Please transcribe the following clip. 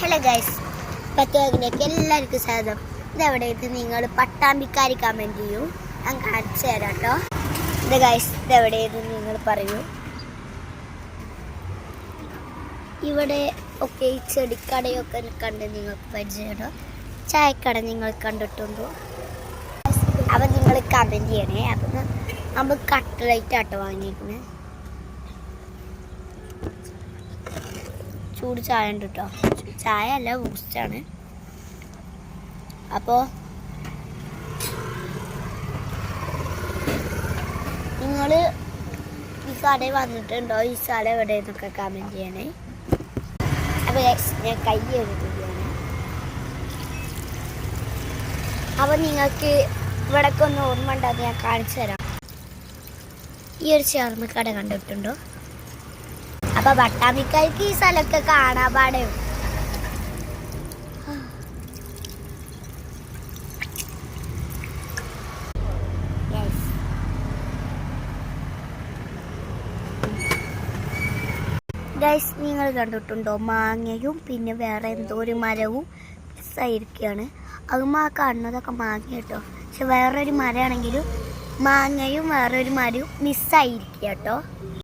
Hello guys, പറ്റുവാക്കിലേക്ക് എല്ലാവർക്കും സ്വാഗതം. ഇതെവിടെ ഇത് നിങ്ങൾ പട്ടാമ്പിക്കാരി കമൻറ്റ് ചെയ്യൂ, ഞാൻ കാണിച്ചു തരാം കേട്ടോ. ഇത് ഗൈസ്, ഇതെവിടെ ഇത് നിങ്ങൾ പറയൂ. ഇവിടെ ഒക്കെ ഈ ചെടിക്കടയൊക്കെ കണ്ട് നിങ്ങൾക്ക് പരിചയമുണ്ടോ? ചായക്കട നിങ്ങൾ കണ്ടിട്ടുണ്ടോ? അപ്പം നിങ്ങൾ കമൻറ്റ് ചെയ്യണേ. അപ്പം നമ്മൾ കട്ട്ലൈറ്റ് ആട്ടോ വാങ്ങിയിരിക്കുന്നത്. ചൂട് ചായ ഉണ്ട് കേട്ടോ. ചായ അല്ല, ബൂസ്റ്റാണ്. അപ്പോൾ നിങ്ങൾ ഈ കടയിൽ വന്നിട്ടുണ്ടോ? ഈ സ്ഥലം എവിടെ എന്നൊക്കെ കമൻറ്റ് ചെയ്യണേ. അപ്പോൾ ഞാൻ കൈ എഴുതുകയാണ്. അപ്പോൾ നിങ്ങൾക്ക് ഇവിടേക്ക് ഒന്ന് ഓർമ്മ ഉണ്ടാകും, ഞാൻ കാണിച്ചു തരാം. ഈ ഒരു ചേർന്ന് കട കണ്ടിട്ടുണ്ടോ? അപ്പോൾ പട്ടാമ്പിക്കാർക്ക് ഈ സ്ഥലമൊക്കെ കാണാൻ പാടേ. ഗൈസ്, നിങ്ങൾ കണ്ടിട്ടുണ്ടോ? മാങ്ങയും പിന്നെ വേറെ എന്തോ ഒരു മരവും മിസ്സായിരിക്കുകയാണ്. അതും ആ കാണുന്നതൊക്കെ മാങ്ങ കേട്ടോ. പക്ഷെ വേറൊരു മരമാണെങ്കിലും മാങ്ങയും വേറൊരു മരവും മിസ്സായിരിക്കുക കേട്ടോ.